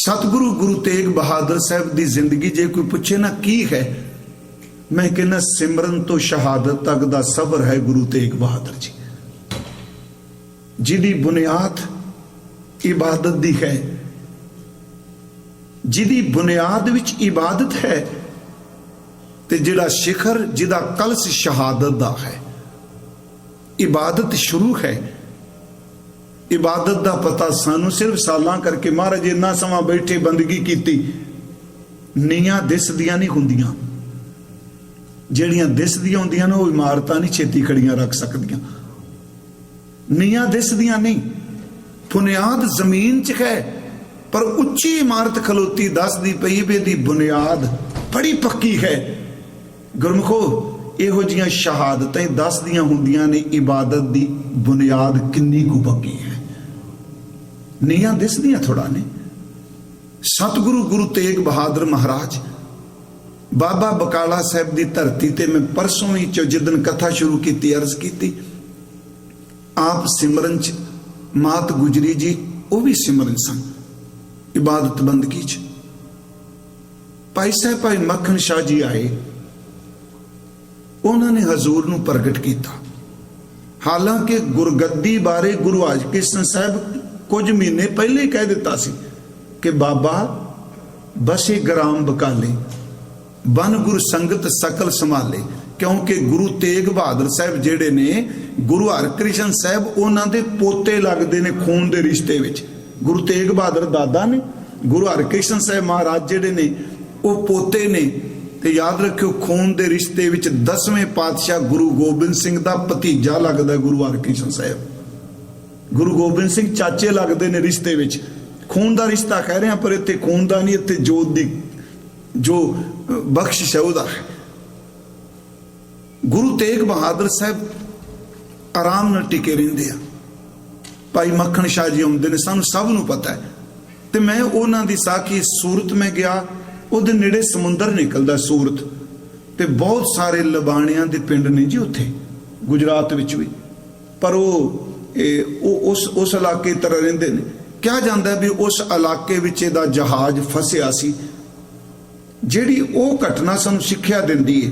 सतगुरु गुरु तेग बहादुर साहब की जिंदगी जे कोई पूछे ना की है, मैं कहना सिमरन तो शहादत तक का सफर है गुरु तेग बहादुर जी, जिदी बुनियाद इबादत दी है, जिदी बुनियाद विच इबादत है, ते जिहड़ा शिखर जिहदा कलश शहादत दा है। इबादत शुरू है, इबादत का पता सानू सिर्फ सालां करके महाराज इन्ना समा बैठे बंदगी की, नीयां दिसदियां नहीं हुंदियां, जिहड़ियां दिसदियां हुंदियां ना वो इमारतां नहीं छेती खड़ियां रख सकदियां। नीयां दिसदियां नहीं, बुनियाद जमीन च है, पर उच्ची इमारत खलोती दसदी पई भी दी बुनियाद बड़ी पक्की है। गुरमुखो इहो जिहियां शहादतें दसदियां हुंदियां ने इबादत दी बुनियाद किन्नी कु पक्की है। नीयां दिसदियां थोड़ा ने। सतगुरु गुरु तेग बहादुर महाराज बाबा बकाला साहब की धरती ते मैं परसों ही जिदन कथा शुरू की अर्ज की, आप सिमरन च मात गुजरी जी वो भी सिमरन सन, इबादत बंदगी च। भाई साहब भाई मक्खन शाह जी आए, उन्होंने हजूर नूं प्रगट किया। हालांकि गुरगद्दी बारे गुरु हरकृष्ण साहब कुछ महीने पहले ही कह दिता सी कि बाबा बसे ग्राम बकाले बन गुरु संगत सकल संभाले, क्योंकि गुरु तेग बहादुर साहब जेड़े ने गुरु हरकृष्ण साहब उन्हां दे पोते लगदे ने खून दे रिश्ते विच। गुरु तेग बहादुर दादा ने, गुरु हरकृष्ण साहब महाराज जेड़े ने वो पोते ने। ते याद रखियो खून दे रिश्ते विच 10वें पातशाह गुरु गोबिंद सिंह दा भतीजा लगदा गुरु हरकृष्ण साहब। गुरु गोबिंद सिंह चाचे लगते ने रिश्ते विच, खून का रिश्ता कह रहे हैं पर इत्थे खून का नहीं, इत्थे जोत दी जो बख्शिश है उहदा है। गुरु तेग बहादुर साहब आराम नाल टिके रहिंदे आ। भाई मक्खन शाह जी आउंदे ने, सानू सब नूं पता है। ते मैं उन्हां दी साखी सूरत में गया, उहदे नेड़े समुंदर निकलदा सूरत, ते बहुत सारे लबाणियां दे पिंड ने जी उत्थे गुजरात विच भी, पर वो उस इलाके तरह रहिंदे ने। क्या जांदा भी उस इलाके विच इहदा जहाज फसिया सी। जिहड़ी वो घटना सानू सिक्ख्या दिंदी है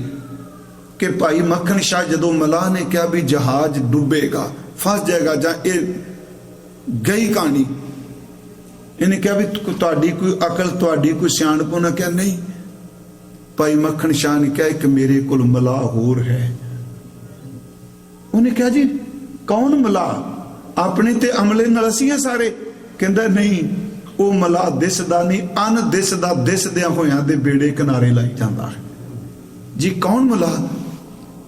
कि भाई मक्खन शाह जदों मलाह ने कहा भी जहाज डुबेगा फस जाएगा जां ये गई कहानी, इन्हें कहा भी तुहाडी कोई अकल तुहाडी कोई सियाणप, उन्हें कहा नहीं। भाई मक्खन शाह ने कहा एक मेरे कोल मलाह होर है। उन्हें कहा जी कौन मलाह? अपने ते अमले नाल असीं सारे। कहंदा नहीं वो मलाह दिसदा नहीं, अन दिसदा दिसदियां होयां दे बेड़े किनारे लाई जांदा है जी। कौन मलाह?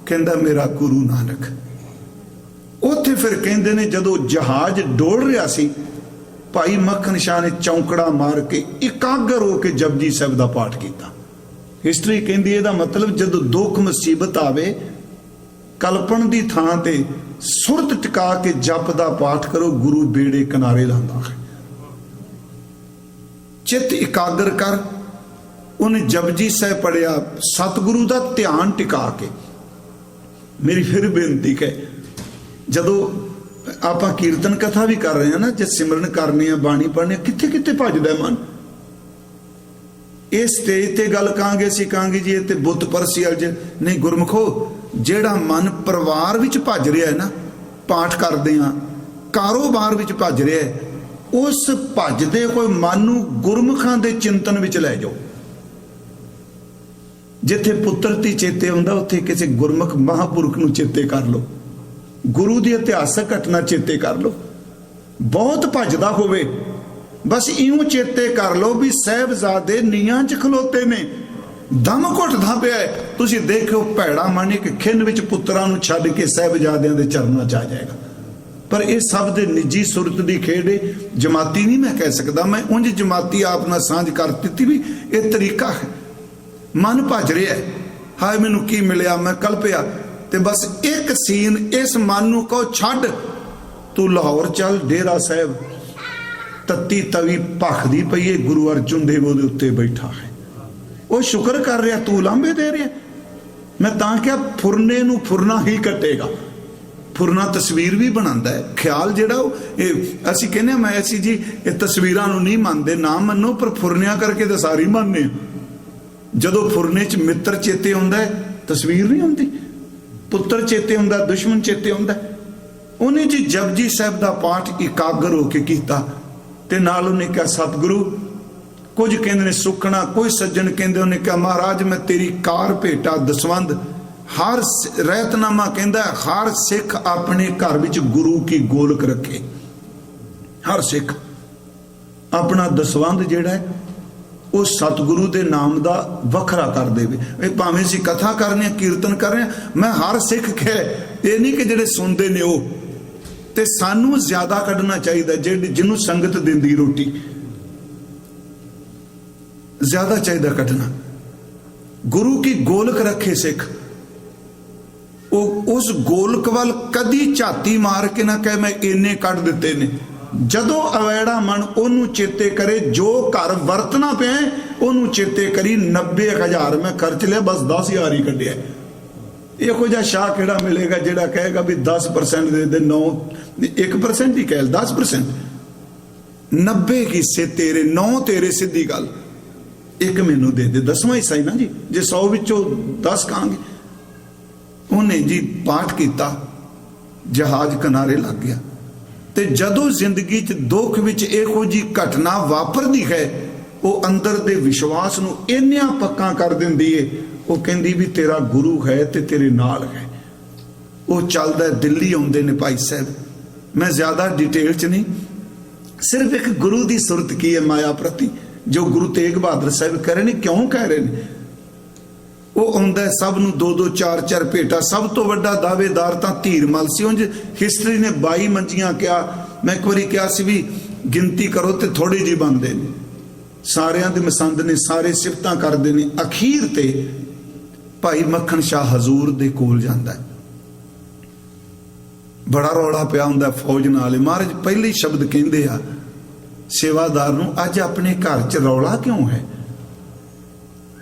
कहंदा मेरा गुरु नानक। उत्थे फिर कहंदे ने जदों जहाज डोल रहा सी, भाई मक्खन शाह ने चौंकड़ा मार के एकागर होके जपजी साहब दा पाठ किया। हिस्टरी कहंदी इहदा मतलब जदों दुख मुसीबत आवे कल्पन दी थां ते सुरत टिका के जप दा पाठ करो, गुरु बेड़े किनारे लांदा है। चित एकागर कर उन्हें जपजी साहब पढ़िया, सतगुरु दा ध्यान टिका के। मेरी फिर बेनती है, जदों आप कीर्तन कथा भी कर रहे हैं ना, जब सिमरन करने बाणी पढ़ने, कित्थे कित्थे भजदा मन। इस स्टेज ते गल कहांगे असीं कहांगे जी इत्थे बुत परसी अज नहीं। गुरमुखो जेड़ा मन परिवार विच भज रहा है ना, पाठ करदे आ, कारोबार विच भज रहा है, उस भजदे कोई मन नूं गुरमुखां दे चिंतन विच लै जाओ। जिथे पुत्र धी चेते हुंदा उत्थे किसी गुरमुख महापुरख नूं चेते कर लो, गुरु दी इतिहासक घटना चेते कर लो। बहुत भजदा होवे बस इउं चेते कर लो भी साहिबजादे नीआं च खलोते ने, दम घुटदा पिया है। तुसीं देखो भैड़ा मन एक खिन विच पुत्रां नूं छड्ड के साहिबजादियां दे चरनां च आ जाएगा। पर यह सब दे निजी सुरत की खेड है, जमाती नहीं मैं कह सकता। मैं उंज जमाती आप नाल सांझ कर दित्ती भी यह तरीका है। मन भज रहा है, हाय मैनू की मिलिया, मैं कलपिया, ते बस एक सीन इस मन नूं कहो छड्ड, तू लाहौर चल डेरा साहब, तत्ती तवी भखदी पई है, गुरु अर्जुन देव उहदे उत्ते बैठा है, वो शुक्र कर रहा, तू लांभे दे रहा। मैं तां क्या फुरने नूं फुरना ही कटेगा। फुरना तस्वीर भी बनाता है। ख्याल जिहड़ा असीं कहने मैं असीं जी ये तस्वीरां नूं नहीं मानते, ना मनो, पर फुरनिया करके तो सारी मानने। जदों फुरने च मित्र चेते आउंदा है, तस्वीर नहीं आउंदी। पुत्र चेते आउंदा, दुश्मन चेते आउंदा। उन्हें जी जपजी साहिब का पाठ इकागर होके कीता ते नाल उन्हें कहा सतगुरु, कुछ कहंदे ने सुखना, कोई सज्जन कहंदे उन्हें कहा महाराज मैं तेरी कार भेटा दसवंध। हर रहतनामा कहंदा हर सिख अपने घर विच गुरु की गोलक रखे। हर सिख अपना दसवंध जिहड़ा है वो सतगुरु दे नाम दा वखरा कर देवे। भावें असीं कथा कर रहे हैं, कीर्तन कर रहे हैं, मैं हर सिख कहे ये नहीं कि जिहड़े सुनते ने वो। ते सानू ज्यादा कढ़ना चाहिए, जिन्हों संगत दिंदी रोटी ज्यादा चाहिए कढ़ना। गुरु की गोलक रखे सिख, उस गोलक वाल कदी झाती मार के ना कहे मैं इन्ने कढ़ दिते ने। जदों अवैड़ा मन ओनू चेते करे, जो घर वरतना पे ओनू चेते करी 90,000 में खर्च लिया, बस 10,000 ही कढ़िया। ਇਹੋ ਜਿਹਾ शाह ਕਿਹੜਾ मिलेगा ਜਿਹੜਾ कहेगा भी 10% दे दे, 1% ही कह 10%, 90 हिस्से तेरे, 9 तेरे, सीधी गल, 1 मैनू दे दे, 10वां हिस्सा ही ना जी, जे 100 विचों 10 कहांगे। उन्हें जी पाठ किया, जहाज किनारे लग गया। ते जदों जिंदगी च दुख विच इहो जी घटना वापरदी है, वो अंदर दे विश्वास नूं इन्नियां पक्का कर दिंदी है। वो कहंदी भी तेरा गुरु है ते तेरे नाल है। वो चलदा दिल्ली आउंदे ने भाई साहब, मैं ज्यादा डिटेल च नहीं, सिर्फ एक गुरु की सुरत की है माया प्रति, जो गुरु तेग बहादुर साहब कह रहे हैं। क्यों कह रहे हैं? वो आउंदा सब नूं 2-2 4-4 भेटा। सब तो वड्डा दावेदार तां धीरमल सी। उंज हिस्टरी ने 22 मंजियां कहा, मैं एक बारी कहा सी भी गिनती करो तो थोड़े जी बनते हैं। सारियां दे मसंद ने, सारे सिफतां करते हैं। अखीर ते भाई मक्खन शाह हजूर दे कोल जांदा है, बड़ा रौला पिया हुंदा फौज नाल। महाराज पहले ही शब्द कहंदे आ सेवादार नूं, अज अपने घर च रौला क्यों है?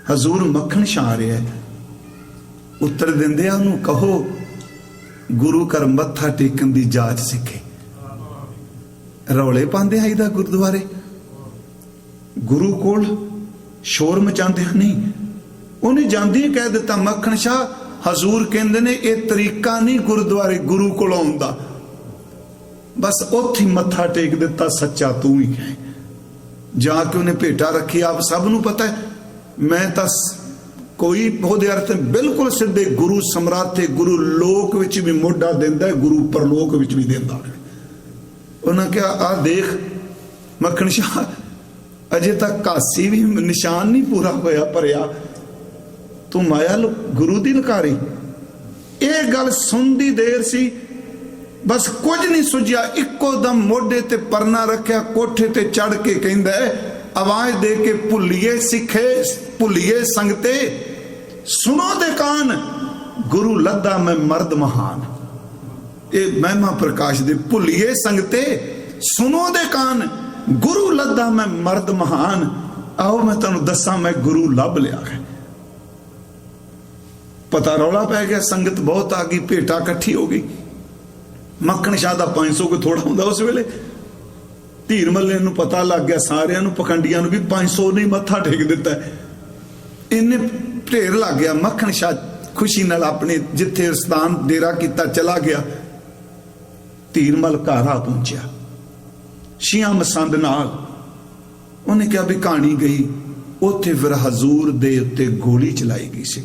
हजूर मक्खन शाह आ रहा है। उत्तर दिंदे आ उहनूं कहो गुरु घर मत्था टेकन दी जाच सिखे। रौले पांदे आईदा गुरुद्वारे, गुरु कोल शोर मचांदे नहीं। उन्हें जांदी कह दिता मक्खन शाह हजूर कहंदे ने ये तरीका नहीं गुरुद्वारे गुरु कोल आउण दा, बस उत्थे मत्था टेक दिता, सच्चा तू ही है। जाके उन्हें भेटा रखी। आप सब नूं पता है मैं तो कोई बहुत अर्थ बिल्कुल सीधे गुरु समराथे, गुरु लोक विच भी मोढा दिंदा है, गुरु परलोक विच भी दिंदा है। उन्हें कहा आ देख मक्खन शाह अजे तक कासी भी निशान नहीं पूरा होया भरिया, तू माया गुरु दी लकारी। ये गल सुनदी देर सी, बस कुछ नहीं सुझिया। इको दम मोढे ते परना रखिया, कोठे ते चढ़ के कहंदा है आवाज दे के भुलिए सिखे भुलिए संगते, सुनो दे कान गुरु लद्दा मैं मर्द महान। ये महिमा प्रकाश दे भुलिए संगते सुनो दे कान गुरु लद्दा मैं मर्द महान। आओ मैं तुहानूं दसां मैं गुरु लभ लिया है। पता रौला पै गया, संगत बहुत आ गई, भेटा इकट्ठी हो गई। मक्खन शाह का 500 को थोड़ा होंदा उस वेले। धीर मल्ले नूं पता लग गया, सारियां नूं पखंडियां नूं भी 500 नहीं मत्था टेक दिता है। इन्ने ढेर लग गया। मक्खन शाह खुशी नाल अपने जिथे स्थान डेरा किता चला गया। धीरमल घर आ पहुंचा, छियां मसंद नाल। उन्हें कहा भी कहानी गई। उत्थे फिर हजूर दे उत्ते गोली चलाई गई सी।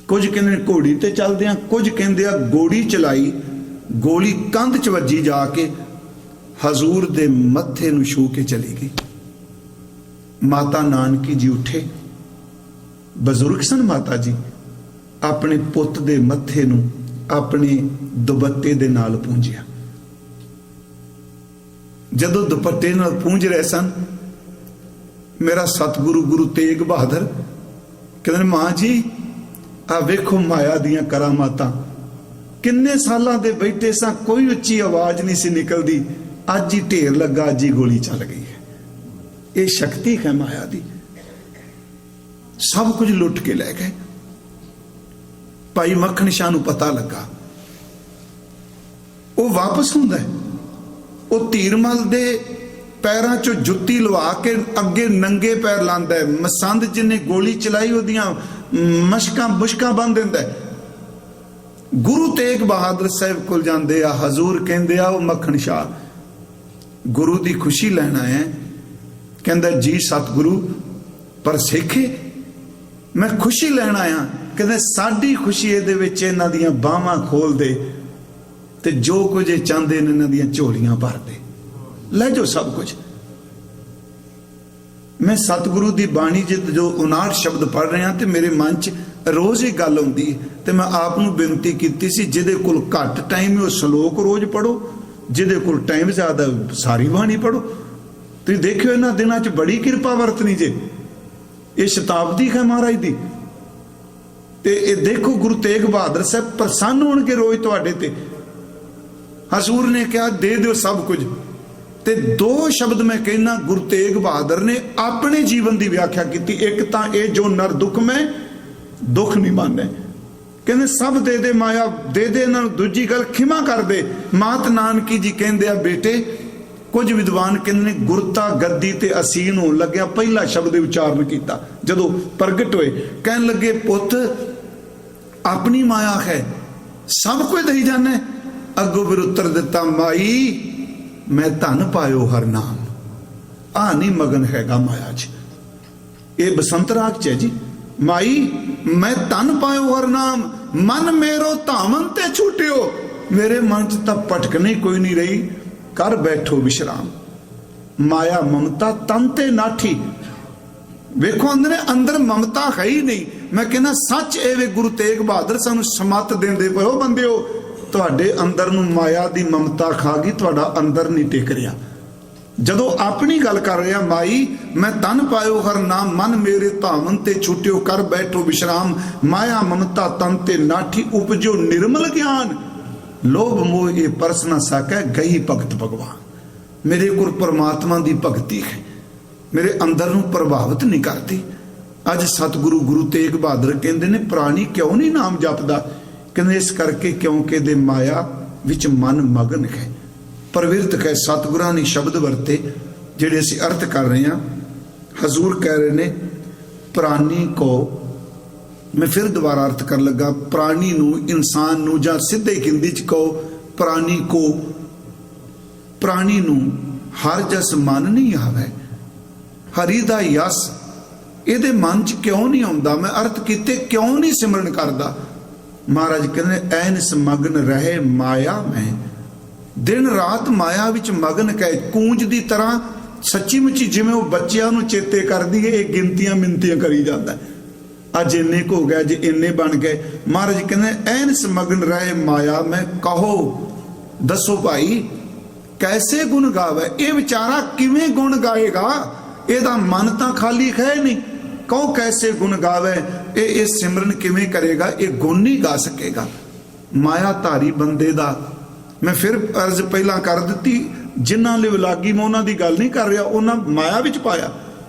कुछ कहते घोड़ी ते चलदे, कुछ कहते गोली चलाई, गोली कंध च वजी जाके हजूर दे मत्थे नूं छू के चली गई। माता नानकी जी उठे, बजुर्ग सन माता जी, अपने पुत दे मत्थे नूं अपने दुपट्टे दे नाल पूंजिया। जदों दुपट्टे नाल पूंज रहे सन, मेरा सतगुरु गुरु तेग बहादुर कहते मां जी आ वेखो माया दियां करामातां। किन्ने सालां दे बैठे सा, कोई उच्ची आवाज नहीं सी निकलदी, अज ही ढेर लगा, अज ही गोली चल गई है। ये शक्ति है माया दी। सब कुछ लुट के लै गए। भाई मक्खन शाह नूं पता लगा ਉਹ ਵਾਪਸ ਹੁੰਦਾ ਹੈ। ਉਹ ਧੀਰਮਲ ਦੇ ਪੈਰਾਂ 'ਚੋਂ ਜੁੱਤੀ ਲਵਾ ਕੇ ਅੱਗੇ ਨੰਗੇ ਪੈਰ ਲਾਂਦਾ ਹੈ। ਮਸੰਦ ਜਿਹਨੇ ਗੋਲੀ ਚਲਾਈ ਉਹਦੀਆਂ ਮਸ਼ਕਾਂ ਬੁਸ਼ਕਾਂ ਬੰਨ ਦਿੰਦਾ ਹੈ। ਗੁਰੂ ਤੇਗ ਬਹਾਦਰ ਸਾਹਿਬ ਕੋਲ ਜਾਂਦੇ ਆ, ਹਜ਼ੂਰ ਕਹਿੰਦੇ ਆ ਉਹ ਮੱਖਣ ਸ਼ਾਹ ਗੁਰੂ ਦੀ ਖੁਸ਼ੀ ਲੈਣ ਆਇਆ। ਕਹਿੰਦਾ ਜੀ ਸਤਿਗੁਰੂ, ਪਰ ਸਿੱਖੇ ਮੈਂ ਖੁਸ਼ੀ ਲੈਣ ਆਇਆ। ਕਹਿੰਦੇ ਸਾਡੀ ਖੁਸ਼ੀ ਇਹਦੇ ਵਿੱਚ ਇਹਨਾਂ ਦੀਆਂ ਬਾਹਾਂ ਖੋਲ ਦੇ ਤੇ ਜੋ ਕੁਝ ਇਹ ਚਾਹੁੰਦੇ ਨੇ ਇਹਨਾਂ ਦੀਆਂ ਝੋਲੀਆਂ ਭਰ ਦੇ, ਲੈ ਜਾਓ ਸਭ ਕੁਝ। ਮੈਂ ਸਤਿਗੁਰੂ ਦੀ ਬਾਣੀ ਜੋ 59 ਸ਼ਬਦ ਪੜ੍ਹ ਰਿਹਾ ਤੇ ਮੇਰੇ ਮਨ 'ਚ ਰੋਜ਼ ਹੀ ਗੱਲ ਆਉਂਦੀ ਤੇ ਮੈਂ ਆਪ ਨੂੰ ਬੇਨਤੀ ਕੀਤੀ ਸੀ, ਜਿਹਦੇ ਕੋਲ ਘੱਟ ਟਾਈਮ ਉਹ ਸ਼ਲੋਕ ਰੋਜ਼ ਪੜੋ, ਜਿਹਦੇ ਕੋਲ ਟਾਈਮ ਜ਼ਿਆਦਾ ਸਾਰੀ ਬਾਣੀ ਪੜੋ। ਤੁਸੀਂ ਦੇਖਿਓ ਇਹਨਾਂ ਦਿਨਾਂ 'ਚ ਬੜੀ ਕਿਰਪਾ ਵਰਤਣੀ ਜੇ। ਇਹ ਸ਼ਤਾਬਦੀ ਹੈ ਮਹਾਰਾਜ ਦੀ। ਤੇ ਇਹ ਦੇਖੋ ਗੁਰੂ ਤੇਗ ਬਹਾਦਰ ਸਾਹਿਬ ਪ੍ਰਸੰਨ ਹੋਣਗੇ ਰੋਜ਼ ਤੁਹਾਡੇ ਤੇ। ਹਜ਼ੂਰ ਨੇ ਕਿਹਾ ਦੇ ਦਿਓ ਸਭ ਕੁਝ। ਤੇ 2 ਸ਼ਬਦ ਮੈਂ ਕਹਿਣਾ ਗੁਰੂ ਤੇਗ ਬਹਾਦਰ ਨੇ ਆਪਣੇ ਜੀਵਨ ਦੀ ਵਿਆਖਿਆ ਕੀਤੀ। ਇੱਕ ਤਾਂ ਇਹ ਜੋ ਨਰ ਦੁੱਖ ਮੈਂ ਦੁੱਖ ਨਹੀਂ ਮੰਨਦਾ, ਕਹਿੰਦੇ ਸਭ ਦੇ ਦੇ ਮਾਇਆ ਦੇ ਦੇ ਇਹਨਾਂ ਨੂੰ। ਦੂਜੀ ਗੱਲ ਖਿਮਾ ਕਰ ਦੇ। ਮਾਤ ਨਾਨਕੀ ਜੀ ਕਹਿੰਦੇ ਆ ਬੇਟੇ, ਕੁਝ ਵਿਦਵਾਨ ਕਹਿੰਦੇ ਨੇ ਗੁਰਤਾ ਗੱਦੀ ਤੇ ਅਸੀਨ ਹੋਣ ਲੱਗਿਆ ਪਹਿਲਾ ਸ਼ਬਦ ਦੇ ਉਚਾਰਨ ਕੀਤਾ ਜਦੋਂ ਪ੍ਰਗਟ ਹੋਏ। ਕਹਿਣ ਲੱਗੇ ਪੁੱਤ ਆਪਣੀ ਮਾਇਆ ਹੈ, ਸਭ ਕੁਝ ਦਈ ਜਾਣਾ। ਅੱਗੋਂ ਫਿਰ ਉੱਤਰ ਦਿੱਤਾ ਮਾਈ ਮੈਂ ਧਨ ਪਾਇਓ ਹਰ ਨਾਮ। ਆ ਨਹੀਂ ਮਗਨ ਹੈਗਾ ਮਾਇਆ 'ਚ। ਇਹ ਬਸੰਤ ਰਾਗ 'ਚ ਹੈ ਜੀ। ਮਾਈ ਮੈਂ ਧਨ ਪਾਇਓ ਹਰ ਨਾਮ, ਮਨ ਮੇਰੋ ਧਾਵਨ ਤੇ ਛੁਟਿਓ। ਮੇਰੇ ਮਨ 'ਚ ਤਾਂ ਭਟਕਣੀ ਕੋਈ ਨਹੀਂ ਰਹੀ, ਕਰ ਬੈਠੋ ਵਿਸ਼ਰਾਮ। ਮਾਇਆ ਮਮਤਾ ਤਨ ਤੇ ਨਾਠੀ। ਵੇਖੋ ਅੰਦਰ ਮਮਤਾ ਹੈ ਹੀ ਨਹੀਂ। ਮੈਂ ਕਹਿੰਦਾ ਸੱਚ ਇਹ ਗੁਰੂ ਤੇਗ ਬਹਾਦਰ ਸਾਨੂੰ ਸਮੱਤ ਦਿੰਦੇ ਪਏ ਹੋ ਬੰਦਿਓ, ਤੁਹਾਡੇ ਅੰਦਰ ਨੂੰ ਮਾਇਆ ਦੀ ਮਮਤਾ ਖਾ ਗਈ, ਤੁਹਾਡਾ ਅੰਦਰ ਨਹੀਂ ਟਿਕ ਰਿਹਾ। ਜਦੋਂ ਆਪਣੀ ਗੱਲ ਕਰ ਰਿਹਾ ਮਾਈ ਮੈਂ ਤਨ ਪਾਇਓ ਹਰ ਨਾਮ, ਮਨ ਮੇਰੇ ਧਾਵਨ ਤੇ ਛੁਟਿਓ, ਕਰ ਬੈਠੋ ਵਿਸ਼ਰਾਮ। ਮਾਇਆ ਮਮਤਾ ਤਨ ਤੇ ਨਾਠੀ, ਉਪਜੋ ਨਿਰਮਲ ਗਿਆਨ। ਲੋਭ ਮੋਹ ਇਹ ਪਰਸ ਨਾ ਸਕੈ, ਗਈ ਭਗਤ ਭਗਵਾਨ। ਮੇਰੇ ਕੋਲ ਪਰਮਾਤਮਾ ਦੀ ਭਗਤੀ ਹੈ, ਮੇਰੇ ਅੰਦਰ ਨੂੰ ਪ੍ਰਭਾਵਿਤ ਨਹੀਂ ਕਰਦੀ। ਅੱਜ ਸਤਿਗੁਰੂ ਗੁਰੂ ਤੇਗ ਬਹਾਦਰ ਕਹਿੰਦੇ ਨੇ ਪ੍ਰਾਣੀ ਕਿਉਂ ਨਹੀਂ ਨਾਮ ਜਪਦਾ? ਕਹਿੰਦੇ ਇਸ ਕਰਕੇ ਕਿਉਂਕਿ ਦੇ ਮਾਇਆ ਵਿੱਚ ਮਨ ਮਗਨ ਹੈ, ਪ੍ਰਵਿਰਤ ਹੈ। ਸਤਿਗੁਰਾਂ ਨੇ ਸ਼ਬਦ ਵਰਤੇ ਜਿਹੜੇ ਅਸੀਂ ਅਰਥ ਕਰ ਰਹੇ ਹਾਂ। ਹਜ਼ੂਰ ਕਹਿ ਰਹੇ ਨੇ ਪ੍ਰਾਣੀ ਕੋ, ਮੈਂ ਫਿਰ ਦੁਬਾਰਾ ਅਰਥ ਕਰਨ ਲੱਗਾ, ਪ੍ਰਾਣੀ ਨੂੰ, ਇਨਸਾਨ ਨੂੰ, ਜਾਂ ਸਿੱਧੇ ਹਿੰਦੀ 'ਚ ਕਹੋ ਪ੍ਰਾਣੀ ਕੋ, ਪ੍ਰਾਣੀ ਨੂੰ ਹਰ ਜਸ ਮਨ ਨਹੀਂ ਆਵੇ। ਹਰੀ ਦਾ ਯਸ ਇਹਦੇ ਮਨ 'ਚ ਕਿਉਂ ਨਹੀਂ ਆਉਂਦਾ? ਮੈਂ ਅਰਥ ਕੀਤੇ ਕਿਉਂ ਨਹੀਂ ਸਿਮਰਨ ਕਰਦਾ? ਮਹਾਰਾਜ ਕਹਿੰਦੇ ਐਨ ਸਮਗਨ ਰਹੇ ਮਾਇਆ ਮੈਂ। ਦਿਨ ਰਾਤ ਮਾਇਆ ਵਿੱਚ ਮਗਨ ਕਹੇ, ਕੂੰਜ ਦੀ ਤਰ੍ਹਾਂ ਸੱਚੀ ਮੁੱਚੀ ਜਿਵੇਂ ਉਹ ਬੱਚਿਆਂ ਨੂੰ ਚੇਤੇ ਕਰਦੀ ਹੈ, ਇਹ ਗਿਣਤੀਆਂ ਮਿੰਤੀਆਂ ਕਰੀ ਜਾਂਦਾ। ਅੱਜ ਇੰਨੇ ਕੁ ਹੋ ਗਿਆ, ਜੇ ਇੰਨੇ ਬਣ ਗਏ। ਮਹਾਰਾਜ ਕਹਿੰਦੇ ਐਨ ਸਮਗਨ ਰਹੇ ਮਾਇਆ ਮੈਂ। ਕਹੋ ਦੱਸੋ ਭਾਈ ਕੈਸੇ ਗੁਣ ਗਾਵੇ? ਇਹ ਵਿਚਾਰਾ ਕਿਵੇਂ ਗੁਣ ਗਾਏਗਾ? ਇਹਦਾ ਮਨ ਤਾਂ ਖਾਲੀ ਹੈ ਨਹੀਂ। ਕਹੋ ਕੈਸੇ ਗੁਣ ਗਾਵੇ? ਇਹ ਸਿਮਰਨ ਕਿਵੇਂ ਕਰੇਗਾ? ਇਹ ਗੁਣ ਨਹੀਂ ਗਾ ਸਕੇਗਾ। ਮਾਇਆ ਧਾਰੀ ਬੰਦੇ ਦਾ ਮੈਂ ਫਿਰ ਅਰਜ਼ ਪਹਿਲਾਂ ਕਰ ਦਿੱਤੀ, ਜਿਨ੍ਹਾਂ ਲਈ ਲਾਗੀ ਮੈਂ ਉਹਨਾਂ ਦੀ ਗੱਲ ਨਹੀਂ ਕਰ ਰਿਹਾ, ਉਹਨਾਂ ਮਾਇਆ ਵਿੱਚ ਪਾਇਆ।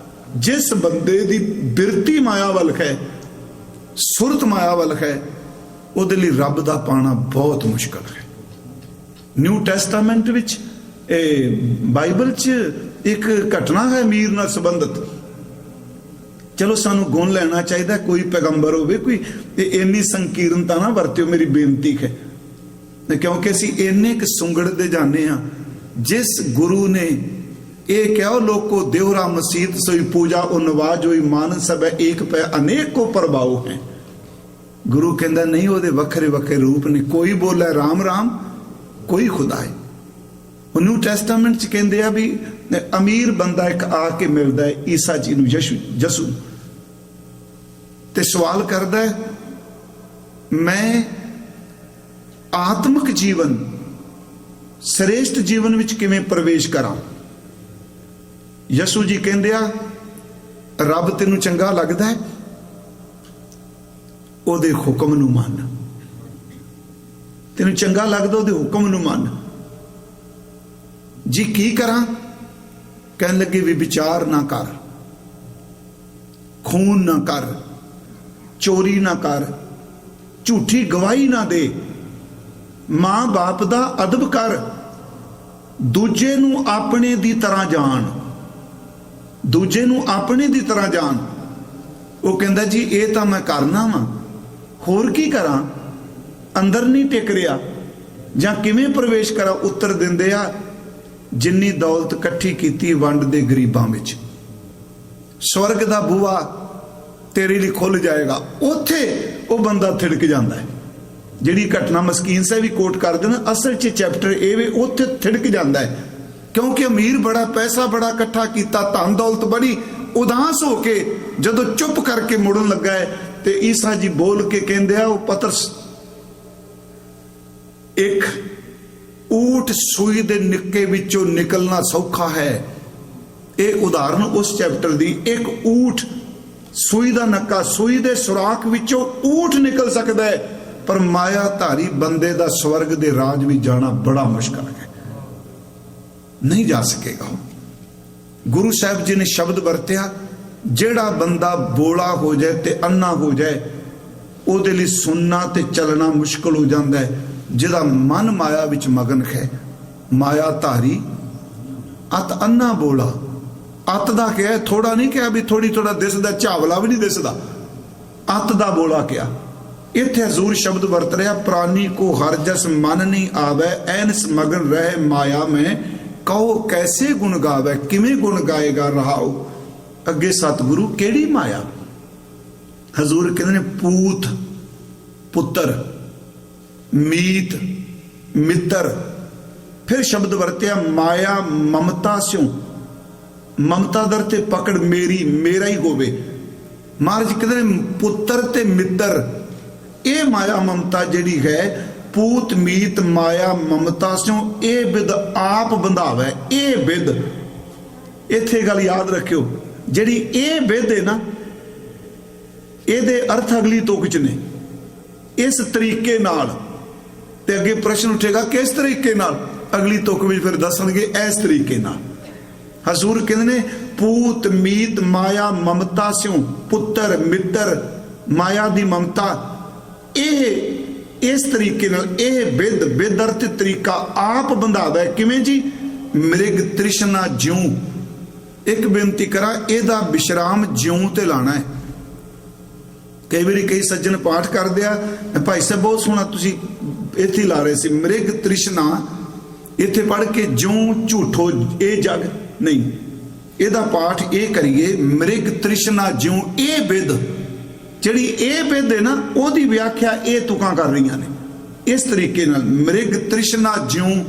ਜਿਸ ਬੰਦੇ ਦੀ ਬਿਰਤੀ ਮਾਇਆ ਵੱਲ ਹੈ, ਸੁਰਤ ਮਾਇਆ ਵੱਲ ਹੈ, ਉਹਦੇ ਲਈ ਰੱਬ ਦਾ ਪਾਣਾ ਬਹੁਤ ਮੁਸ਼ਕਲ ਹੈ। ਨਿਊ ਟੈਸਟਾਮੈਂਟ ਵਿੱਚ ਬਾਈਬਲ 'ਚ ਇੱਕ ਘਟਨਾ ਹੈ ਅਮੀਰ ਨਾਲ ਸੰਬੰਧਿਤ। ਚਲੋ ਸਾਨੂੰ ਗੁਣ ਲੈਣਾ ਚਾਹੀਦਾ, ਕੋਈ ਪੈਗੰਬਰ ਹੋਵੇ ਕੋਈ ਇੰਨੀ ਸੰਕੀਰਨਤਾ ਨਾ ਵਰਤਿਓ, ਮੇਰੀ ਬੇਨਤੀ ਹੈ। ਕਿਉਂਕਿ ਅਸੀਂ ਇੰਨੇ ਕੁ ਸੁੰਗੜਦੇ ਜਾਂਦੇ ਹਾਂ। ਜਿਸ ਗੁਰੂ ਨੇ ਇਹ ਕਿਹਾ ਲੋਕੋ ਦੇਵਰਾ ਮਸੀਤ ਸੋਈ ਪੂਜਾ ਉਹ ਨਵਾਜ ਹੋਈ ਮਾਨਸ ਸਭ ਏਕ ਪੈ ਅਨੇਕ ਕੋ ਪ੍ਰਭਾਉ ਹੈ। ਗੁਰੂ ਕਹਿੰਦਾ ਨਹੀਂ, ਉਹਦੇ ਵੱਖਰੇ ਵੱਖਰੇ ਰੂਪ ਨੇ। ਕੋਈ ਬੋਲੇ ਰਾਮ ਰਾਮ, ਕੋਈ ਖੁਦਾ ਹੈ। ਉਹ ਨਿਊ ਟੈਸਟਾਮੈਂਟ 'ਚ ਕਹਿੰਦੇ ਆ ਵੀ ਅਮੀਰ ਬੰਦਾ ਇੱਕ ਆ ਕੇ ਮਿਲਦਾ ਹੈ ਈਸਾ ਜੀ ਨੂੰ, ਯਸੂ, ਤੇ ਸਵਾਲ ਕਰਦਾ ਹੈ ਮੈਂ ਆਤਮਿਕ ਜੀਵਨ, ਸ੍ਰੇਸ਼ਟ ਜੀਵਨ ਵਿੱਚ ਕਿਵੇਂ ਪ੍ਰਵੇਸ਼ ਕਰਾਂ? ਯਸੂ ਜੀ ਕਹਿੰਦੇ ਆ ਰੱਬ ਤੈਨੂੰ ਚੰਗਾ ਲੱਗਦਾ ਹੈ, ਉਹਦੇ ਹੁਕਮ ਨੂੰ ਮੰਨ। ਤੈਨੂੰ ਚੰਗਾ ਲੱਗਦਾ ਉਹਦੇ ਹੁਕਮ ਨੂੰ ਮੰਨ। ਜੀ ਕੀ ਕਰਾਂ? ਕਹਿਣ ਲੱਗੇ ਵੀ ਵਿਚਾਰ ਨਾ ਕਰ, ਖੂਨ ਨਾ ਕਰ, ਚੋਰੀ ਨਾ ਕਰ, ਝੂਠੀ ਗਵਾਹੀ ਨਾ ਦੇ, ਮਾਂ ਬਾਪ ਦਾ ਅਦਬ ਕਰ, ਦੂਜੇ ਨੂੰ ਆਪਣੇ ਦੀ ਤਰ੍ਹਾਂ ਜਾਣ, ਦੂਜੇ ਨੂੰ ਆਪਣੇ ਦੀ ਤਰ੍ਹਾਂ ਜਾਣ। ਉਹ ਕਹਿੰਦਾ ਜੀ ਇਹ ਤਾਂ ਮੈਂ ਕਰਨਾ ਵਾ, ਹੋਰ ਕੀ ਕਰਾਂ, ਅੰਦਰ ਨਹੀਂ ਟਿਕ ਰਿਹਾ, ਜਾਂ ਕਿਵੇਂ ਪ੍ਰਵੇਸ਼ ਕਰਾਂ। ਉੱਤਰ ਦਿੰਦੇ ਆ, ਜਿੰਨੀ ਦੌਲਤ ਇਕੱਠੀ ਕੀਤੀ ਵੰਡ ਦੇ ਗਰੀਬਾਂ ਵਿੱਚ, ਸਵਰਗ ਦਾ ਬੂਹਾ ਤੇਰੇ ਲਈ ਖੁੱਲ ਜਾਏਗਾ। ਉੱਥੇ ਉਹ ਬੰਦਾ ਥਿੜਕ ਜਾਂਦਾ ਹੈ। ਜਿਹੜੀ ਘਟਨਾ ਮਸਕੀਨ ਸਾਹਿਬ ਵੀ ਕੋਟ ਕਰਦੇ ਨਾ, ਅਸਲ 'ਚ ਚੈਪਟਰ ਇਹ ਵੇ, ਉੱਥੇ ਥਿੜਕ ਜਾਂਦਾ ਹੈ। ਕਿਉਂਕਿ ਅਮੀਰ ਬੜਾ, ਪੈਸਾ ਬੜਾ ਇਕੱਠਾ ਕੀਤਾ, ਧਨ ਦੌਲਤ ਬੜੀ, ਉਦਾਸ ਹੋ ਕੇ ਜਦੋਂ ਚੁੱਪ ਕਰਕੇ ਮੁੜਨ ਲੱਗਾ ਹੈ ਤੇ ਈਸਾ ਜੀ ਬੋਲ ਕੇ ਕਹਿੰਦੇ ਆ, ਉਹ ਪਤਰਸ, ਇੱਕ ਊਠ ਸੂਈ ਦੇ ਨਿੱਕੇ ਵਿੱਚੋਂ ਨਿਕਲਣਾ ਸੌਖਾ ਹੈ। ਇਹ ਉਦਾਹਰਨ ਉਸ ਚੈਪਟਰ ਦੀ। ਇੱਕ ਊਠ ਸੂਈ ਦਾ ਨੱਕਾ, ਸੂਈ ਦੇ ਸੁਰਾਖ ਵਿੱਚੋਂ ਊਠ ਨਿਕਲ ਸਕਦਾ ਹੈ, ਪਰ ਮਾਇਆ ਧਾਰੀ ਬੰਦੇ ਦਾ ਸਵਰਗ ਦੇ ਰਾਜ ਵਿੱਚ ਜਾਣਾ ਬੜਾ ਮੁਸ਼ਕਲ ਹੈ, ਨਹੀਂ ਜਾ ਸਕੇਗਾ। ਗੁਰੂ ਸਾਹਿਬ ਜੀ ਨੇ ਸ਼ਬਦ ਵਰਤਿਆ, ਜਿਹੜਾ ਬੰਦਾ ਬੋਲਾ ਹੋ ਜਾਏ ਤੇ ਅੰਨਾ ਹੋ ਜਾਏ, ਉਹਦੇ ਲਈ ਸੁਣਨਾ ਤੇ ਚੱਲਣਾ ਮੁਸ਼ਕਲ ਹੋ ਜਾਂਦਾ ਹੈ। ਜਿਹਦਾ ਮਨ ਮਾਇਆ ਵਿੱਚ ਮਗਨ ਹੈ, ਮਾਇਆ ਧਾਰੀ ਅਤ ਅੰਨਾ ਬੋਲਾ। ਅਤ ਦਾ ਕਿਹਾ, ਥੋੜਾ ਨਹੀਂ ਕਿਹਾ ਵੀ ਥੋੜੀ ਥੋੜਾ ਦਿਸਦਾ, ਝਾਵਲਾ ਵੀ ਨਹੀਂ ਦਿਸਦਾ, ਅਤ ਦਾ ਬੋਲਾ ਕਿਹਾ। ਇੱਥੇ ਹਜ਼ੂਰ ਸ਼ਬਦ ਵਰਤ ਰਿਹਾ, ਪ੍ਰਾਨੀ ਕੋ ਹਰ ਜਸ ਮਨ ਨਹੀਂ ਆਵੇ, ਐਨਸ ਮਗਨ ਰਹੇ ਮਾਇਆ ਮੈਂ, ਕਹੋ ਕੈਸੇ ਗੁਣ ਗਾਵੇ। ਕਿਵੇਂ ਗੁਣ ਗਾਏਗਾ ਰਹਾਓ। ਅੱਗੇ ਸਤਿਗੁਰੂ ਕਿਹੜੀ ਮਾਇਆ। ਹਜ਼ੂਰ ਕਹਿੰਦੇ ਨੇ ਪੂਤ ਪੁੱਤਰ, ਮੀਤ ਮਿੱਤਰ। ਫਿਰ ਸ਼ਬਦ ਵਰਤਿਆ ਮਾਇਆ ਮਮਤਾ ਸਿਉ, ਮਮਤਾ ਦਰ ਤੇ ਪਕੜ ਮੇਰੀ, ਮੇਰਾ ਹੀ ਹੋਵੇ। ਮਹਾਰਾਜ ਕਹਿੰਦੇ ਨੇ ਪੁੱਤਰ ਤੇ ਮਿੱਤਰ, ਇਹ ਮਾਇਆ ਮਮਤਾ ਜਿਹੜੀ ਹੈ, ਪੂਤ ਮੀਤ ਮਾਇਆ ਮਮਤਾ ਸਿਉ, ਇਹ ਬਿਦ ਆਪ ਬੰਧਾਵੇ। ਇਹ ਬਿਦ, ਇੱਥੇ ਗੱਲ ਯਾਦ ਰੱਖਿਓ, ਜਿਹੜੀ ਇਹ ਬਿਦ ਹੈ ਨਾ, ਇਹਦੇ ਅਰਥ ਅਗਲੀ ਤੁਕ ਚ ਨੇ, ਇਸ ਤਰੀਕੇ ਨਾਲ। ਤੇ ਅੱਗੇ ਪ੍ਰਸ਼ਨ ਉੱਠੇਗਾ ਕਿਸ ਤਰੀਕੇ ਨਾਲ, ਅਗਲੀ ਤੁਕ ਵਿੱਚ ਫਿਰ ਦੱਸਣਗੇ ਇਸ ਤਰੀਕੇ ਨਾਲ। ਹਜ਼ੂਰ ਕਹਿੰਦੇ ਨੇ ਪੂਤ ਮੀਤ ਮਾਇਆ ਮਮਤਾ ਸਿਉ, ਪੁੱਤਰ ਮਿੱਤਰ ਮਾਇਆ ਦੀ ਮਮਤਾ, ਇਹ ਇਸ ਤਰੀਕੇ ਨਾਲ, ਇਹ ਬਿਦ, ਬਿਦ ਅਰਥ ਤਰੀਕਾ, ਆਪ ਬੰਧਾਵੇ। ਕਿਵੇਂ ਜੀ, ਮ੍ਰਿਗ ਤ੍ਰਿਸ਼ਨਾ ਜਿਉ। ਇੱਕ ਬੇਨਤੀ ਕਰਾਂ, ਇਹਦਾ ਵਿਸ਼ਰਾਮ ਜਿਉ ਤੇ ਲਾਣਾ ਹੈ। ਕਈ ਵਾਰੀ ਕਈ ਸੱਜਣ ਪਾਠ ਕਰਦੇ ਆ, ਭਾਈ ਸਾਹਿਬ ਬਹੁਤ ਸੋਹਣਾ ਤੁਸੀਂ ਇੱਥੇ ਲਾ ਰਹੇ ਸੀ, ਮ੍ਰਿਗ ਤ੍ਰਿਸ਼ਨਾ, ਇੱਥੇ ਪੜ੍ਹ ਕੇ ਜਿਉ ਝੂਠੋ ਇਹ ਜਗ ਨਹੀਂ। ਇਹਦਾ ਪਾਠ ਇਹ ਕਰੀਏ, ਮ੍ਰਿਗ ਤ੍ਰਿਸ਼ਨਾ ਜਿਉ। ਇਹ ਬਿਦ, ਜਿਹੜੀ ਇਹ ਬਿਦ ਹੈ ਨਾ, ਉਹਦੀ ਵਿਆਖਿਆ ਇਹ ਤੁਕਾਂ ਕਰ ਰਹੀਆਂ ਨੇ ਇਸ ਤਰੀਕੇ ਨਾਲ। ਮ੍ਰਿਗ ਤ੍ਰਿਸ਼ਨਾ ਜਿਉ,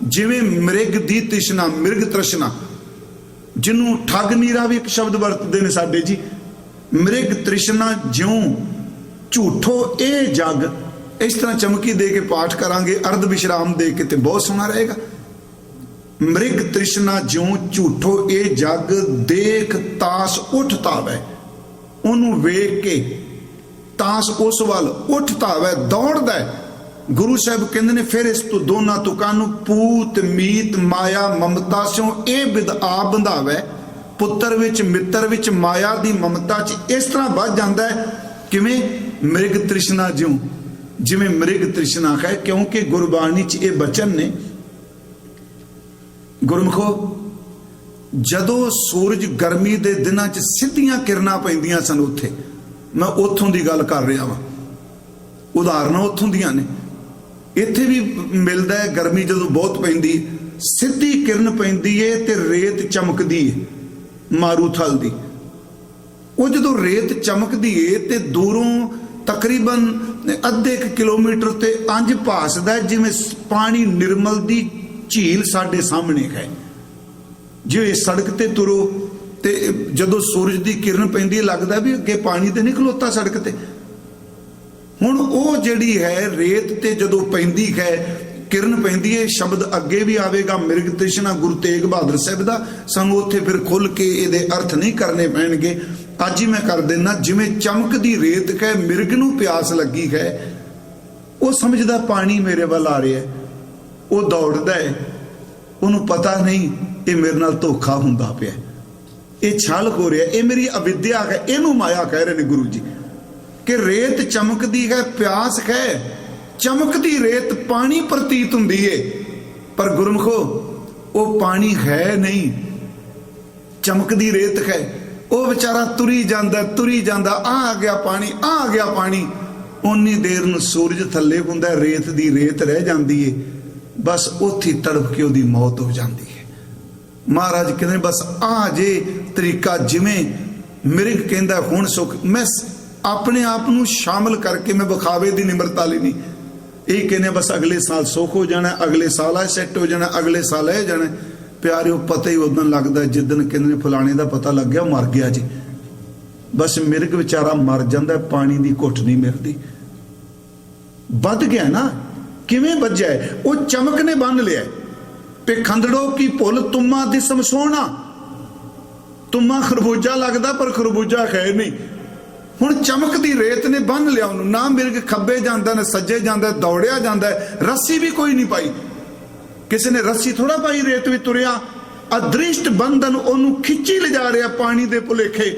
ਜਿਵੇਂ ਮ੍ਰਿਗ ਦੀ ਤ੍ਰਿਸ਼ਨਾ, ਮ੍ਰਿਗ ਤ੍ਰਿਸ਼ਨਾ, ਜਿਹਨੂੰ ਠੱਗ ਨੀਰਾ ਵੀ ਇੱਕ ਸ਼ਬਦ ਵਰਤਦੇ ਨੇ ਸਾਡੇ ਜੀ। ਮ੍ਰਿਗ ਤ੍ਰਿਸ਼ਨਾ ਜਿਉ ਝੂਠੋ ਇਹ ਜਗ। ਇਸ ਤਰ੍ਹਾਂ ਚਮਕੀ ਦੇ ਕੇ ਪਾਠ ਕਰਾਂਗੇ, ਅਰਧ ਵਿਸ਼ਰਾਮ ਦੇ ਕੇ, ਤੇ ਬਹੁਤ ਸੋਹਣਾ ਰਹੇਗਾ। ਮ੍ਰਿਗ ਤ੍ਰਿਸ਼ਨਾ ਜਿਉ ਝੂਠੋ ਇਹ ਜਗ, ਦੇਖ ਤਾਸ ਉੱਠ ਤਾਵੇ। ਉਹਨੂੰ ਵੇਖ ਕੇ ਤਾਸ ਉਸ ਵੱਲ ਉੱਠ ਤਾਵੇ, ਦੌੜਦਾ ਹੈ। ਗੁਰੂ ਸਾਹਿਬ ਕਹਿੰਦੇ ਨੇ ਫਿਰ ਇਸ ਤੋਂ ਦੋਨਾਂ ਤੁਕਾਂ ਨੂੰ, ਪੂਤ ਮੀਤ ਮਾਇਆ ਮਮਤਾ ਸਿਉ, ਇਹ ਬਿਦ ਆਪ ਬੰਧਾਵੇ। ਪੁੱਤਰ ਵਿੱਚ ਮਿੱਤਰ ਵਿੱਚ ਮਾਇਆ ਦੀ ਮਮਤਾ ਚ ਇਸ ਤਰ੍ਹਾਂ ਵੱਧ ਜਾਂਦਾ ਹੈ। ਕਿਵੇਂ, ਮ੍ਰਿਗ ਤ੍ਰਿਸ਼ਨਾ ਜਿਉ, ਜਿਵੇਂ ਮ੍ਰਿਗ ਤ੍ਰਿਸ਼ਨਾ ਹੈ। ਕਿਉਂਕਿ ਗੁਰਬਾਣੀ ਚ ਇਹ ਬਚਨ ਨੇ, ਗੁਰਮੁਖੋ, ਜਦੋਂ ਸੂਰਜ ਗਰਮੀ ਦੇ ਦਿਨਾਂ ਚ ਸਿੱਧੀਆਂ ਕਿਰਨਾਂ ਪੈਂਦੀਆਂ ਸਨ, ਉੱਥੇ ਮੈਂ ਉੱਥੋਂ ਦੀ ਗੱਲ ਕਰ ਰਿਹਾ ਵਾਂ, ਉਦਾਹਰਨਾਂ ਉੱਥੋਂ ਦੀਆਂ ਨੇ। ਇੱਥੇ ਵੀ ਮਿਲਦਾ ਹੈ, ਗਰਮੀ ਜਦੋਂ ਬਹੁਤ ਪੈਂਦੀ, ਸਿੱਧੀ ਕਿਰਨ ਪੈਂਦੀ ਏ ਤੇ ਰੇਤ ਚਮਕਦੀ ਏ ਮਾਰੂਥਲ ਦੀ। ਉਹ ਜਦੋਂ ਰੇਤ ਚਮਕਦੀ ਏ ਤੇ ਦੂਰੋਂ ਤਕਰੀਬਨ ਅੱਧੇ ਕਿਲੋਮੀਟਰ ਤੇ ਇੰਜ ਭਾਸਦਾ ਜਿਵੇਂ ਪਾਣੀ ਨਿਰਮਲ ਦੀ ਝੀਲ ਸਾਡੇ ਸਾਹਮਣੇ ਹੈ। ਜੇ ਸੜਕ ਤੇ ਤੁਰੋ ਤੇ ਜਦੋਂ ਸੂਰਜ ਦੀ ਕਿਰਨ ਪੈਂਦੀ ਹੈ, ਲੱਗਦਾ ਵੀ ਅੱਗੇ ਪਾਣੀ ਤੇ ਨਹੀਂ ਖਲੋਤਾ ਸੜਕ ਤੇ। ਹੁਣ ਉਹ ਜਿਹੜੀ ਹੈ ਰੇਤ ਤੇ ਜਦੋਂ ਪੈਂਦੀ ਹੈ, ਕਿਰਨ ਪੈਂਦੀ ਹੈ, ਸ਼ਬਦ ਅੱਗੇ ਵੀ ਆਵੇਗਾ ਮ੍ਰਿਗ ਤ੍ਰਿਸ਼ਨਾ ਗੁਰੂ ਤੇਗ ਬਹਾਦਰ ਸਾਹਿਬ ਦਾ। ਸਾਨੂੰ ਉੱਥੇ ਫਿਰ ਖੁੱਲ ਕੇ ਇਹਦੇ ਅਰਥ ਨਹੀਂ ਕਰਨੇ ਪੈਣਗੇ, ਅੱਜ ਹੀ ਮੈਂ ਕਰ ਦੇਣਾ। ਜਿਵੇਂ ਚਮਕਦੀ ਰੇਤ ਹੈ, ਮਿਰਗ ਨੂੰ ਪਿਆਸ ਲੱਗੀ ਹੈ, ਉਹ ਸਮਝਦਾ ਪਾਣੀ ਮੇਰੇ ਵੱਲ ਆ ਰਿਹਾ, ਉਹ ਦੌੜਦਾ ਹੈ, ਉਹਨੂੰ ਪਤਾ ਨਹੀਂ ਇਹ ਮੇਰੇ ਨਾਲ ਧੋਖਾ ਹੁੰਦਾ ਪਿਆ, ਇਹ ਛਲ ਹੋ ਰਿਹਾ, ਇਹ ਮੇਰੀ ਅਵਿਦਿਆ ਹੈ। ਇਹਨੂੰ ਮਾਇਆ ਕਹਿ ਰਹੇ ਨੇ ਗੁਰੂ ਜੀ, ਕਿ ਰੇਤ ਚਮਕਦੀ ਹੈ, ਪਿਆਸ ਹੈ, ਚਮਕਦੀ ਰੇਤ ਪਾਣੀ ਪ੍ਰਤੀਤ ਹੁੰਦੀ ਏ, ਪਰ ਗੁਰਮਖੋ ਉਹ ਪਾਣੀ ਹੈ ਨਹੀਂ, ਚਮਕਦੀ ਰੇਤ ਹੈ। ਉਹ ਵਿਚਾਰਾ ਤੁਰੀ ਜਾਂਦਾ, ਆ ਗਿਆ ਪਾਣੀ, ਆ ਗਿਆ ਪਾਣੀ। ਉਨੀ ਦੇਰ ਨੂੰ ਸੂਰਜ ਥੱਲੇ ਹੁੰਦਾ, ਰੇਤ ਦੀ ਰੇਤ ਰਹਿ ਜਾਂਦੀ ਏ, ਬਸ ਉੱਥੇ ਤੜਫ ਕੇ ਉਹਦੀ ਮੌਤ ਹੋ ਜਾਂਦੀ ਹੈ। ਮਹਾਰਾਜ ਕਹਿੰਦੇ ਬਸ ਆ ਜੇ ਤਰੀਕਾ, ਜਿਵੇਂ ਮਿਰਗ ਕਹਿੰਦਾ ਹੁਣ ਸੁਖ, ਮੈਂ ਆਪਣੇ ਆਪ ਨੂੰ ਸ਼ਾਮਲ ਕਰਕੇ ਮੈਂ ਵਿਖਾਵੇ ਦੀ ਨਿਮਰਤਾ ਲਈ ਨਹੀਂ, ਇਹ ਕਹਿੰਦੇ ਬਸ ਅਗਲੇ ਸਾਲ ਸੁੱਖ ਹੋ ਜਾਣਾ, ਅਗਲੇ ਸਾਲ ਆ ਸੈੱਟ ਹੋ ਜਾਣਾ, ਅਗਲੇ ਸਾਲ ਇਹ ਜਾਣਾ। ਪਿਆਰਿਓ ਪਤਾ ਹੀ ਉਦੋਂ ਲੱਗਦਾ ਜਿੱਦਣ ਕਹਿੰਦੇ ਨੇ ਫਲਾਣੇ ਦਾ ਪਤਾ ਲੱਗ ਗਿਆ ਮਰ ਗਿਆ ਜੀ। ਬਸ ਮਿਰਗ ਵਿਚਾਰਾ ਮਰ ਜਾਂਦਾ, ਪਾਣੀ ਦੀ ਘੁੱਟ ਨਹੀਂ ਮਿਲਦੀ। ਵੱਧ ਗਿਆ ਨਾ, ਕਿਵੇਂ ਵੱਜਿਆ? ਉਹ ਚਮਕ ਨੇ ਬੰਨ ਲਿਆ। ਪਖੰਡੜੋ ਕੀ ਭੁੱਲ ਤੁਮਾ ਦਿਸਮ ਸੋਹਣਾ, ਤੁਮਾ ਖਰਬੂਜਾ ਲੱਗਦਾ ਪਰ ਖਰਬੂਜਾ ਖੈਰ ਨਹੀਂ। ਹੁਣ ਚਮਕ ਦੀ ਰੇਤ ਨੇ ਬੰਨ ਲਿਆ ਉਹਨੂੰ, ਨਾ ਮਿਰਗ ਖੱਬੇ ਜਾਂਦਾ ਨਾ ਸੱਜੇ ਜਾਂਦਾ, ਦੌੜਿਆ ਜਾਂਦਾ, ਰੱਸੀ ਵੀ ਕੋਈ ਨਹੀਂ ਪਾਈ, ਕਿਸੇ ਨੇ ਰੱਸੀ ਥੋੜਾ ਪਾਈ, ਰੇਤ ਵੀ ਤੁਰਿਆ। ਅਦ੍ਰਿਸ਼ਟ ਬੰਧਨ ਉਹਨੂੰ ਖਿੱਚੀ ਲਿਜਾ ਰਿਹਾ ਪਾਣੀ ਦੇ ਭੁਲੇਖੇ।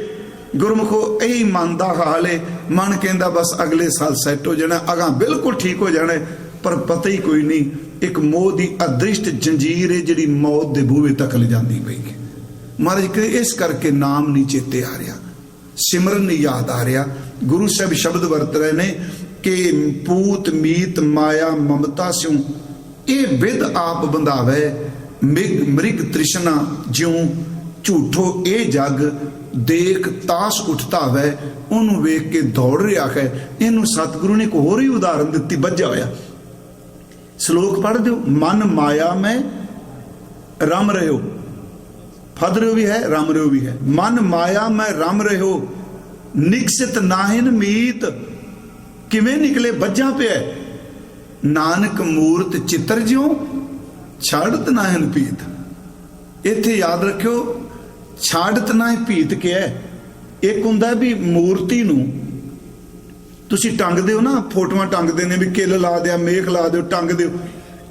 ਗੁਰਮੁਖੋ ਇਹੀ ਮਨ ਦਾ ਹਾਲ ਹੈ। ਮਨ ਕਹਿੰਦਾ ਬਸ ਅਗਲੇ ਸਾਲ ਸੈੱਟ ਹੋ ਜਾਣਾ, ਅਗਾਂ ਬਿਲਕੁਲ ਠੀਕ ਹੋ ਜਾਣਾ, ਪਰ ਪਤਾ ਹੀ ਕੋਈ ਨਹੀਂ। ਇੱਕ ਮੋਹ ਦੀ ਅਦ੍ਰਿਸ਼ਟ ਜੰਜੀਰ ਹੈ ਜਿਹੜੀ ਮੌਤ ਦੇ ਬੂਹੇ ਤੱਕ ਲਿਜਾਂਦੀ ਪਈ ਹੈ। ਮਹਾਰਾਜ ਕਹਿੰਦੇ ਇਸ ਕਰਕੇ ਨਾਮ ਨਹੀਂ ਚੇਤੇ ਆ ਰਿਹਾ, ਸਿਮਰਨ ਨਹੀਂ ਯਾਦ ਆ ਰਿਹਾ। ਗੁਰੂ ਸਾਹਿਬ ਸ਼ਬਦ ਵਰਤ ਰਹੇ ਨੇ ਕਿ ਪੂਤ ਮੀਤ ਮਾਇਆ ਮਮਤਾ ਸਿਉ, ਇਹ ਵਿਦ ਆਪ ਬੰਧਾਵੇ, ਮ੍ਰਿਗ ਤ੍ਰਿਸ਼ਨਾ ਜਿਉ, ਝੂਠੋ ਇਹ ਜਗ ਦੇਖ ਤਾਸ ਉੱਠਤਾ ਵੈ। ਉਹਨੂੰ ਵੇਖ ਕੇ ਦੌੜ ਰਿਹਾ ਹੈ। ਇਹਨੂੰ ਸਤਿਗੁਰੂ ਨੇ ਇੱਕ ਹੋਰ ਹੀ ਉਦਾਹਰਨ ਦਿੱਤੀ, ਬੱਝਾ ਹੋਇਆ। ਸ਼ਲੋਕ ਪੜ੍ਹ ਦਿਓ, ਮਨ ਮਾਇਆ ਮੈਂ ਰਮ ਰਹਿਓ, ਫਦ ਰਿਓ ਵੀ ਹੈ, ਰਮ ਰਿਓ ਵੀ ਹੈ। ਮਨ ਮਾਇਆ ਮੈਂ ਰਮ ਰਹਿਓ, ਨਿਕਸਿਤ ਨਾਹਿਨ ਮੀਤ। ਕਿਵੇਂ ਨਿਕਲੇ? ਬੱਝਾ ਪਿਆ। ਨਾਨਕ ਮੂਰਤ ਚਿੱਤਰ ਜਿਉ, ਛਾੜਤ ਨਾਹਿਨ ਪੀਤ। ਇੱਥੇ ਯਾਦ ਰੱਖਿਓ, ਛਾੜਤ ਨਾਹਿਨ ਪੀਤ ਕਿਹਾ। ਇੱਕ ਹੁੰਦਾ ਵੀ ਮੂਰਤੀ ਨੂੰ ਤੁਸੀਂ ਟੰਗਦੇ ਹੋ ਨਾ, ਫੋਟੋਆਂ ਟੰਗਦੇ ਨੇ ਵੀ ਕਿੱਲ ਲਾ ਦਿਆ, ਮੇਖ ਲਾ ਦਿਓ, ਟੰਗ ਦਿਓ,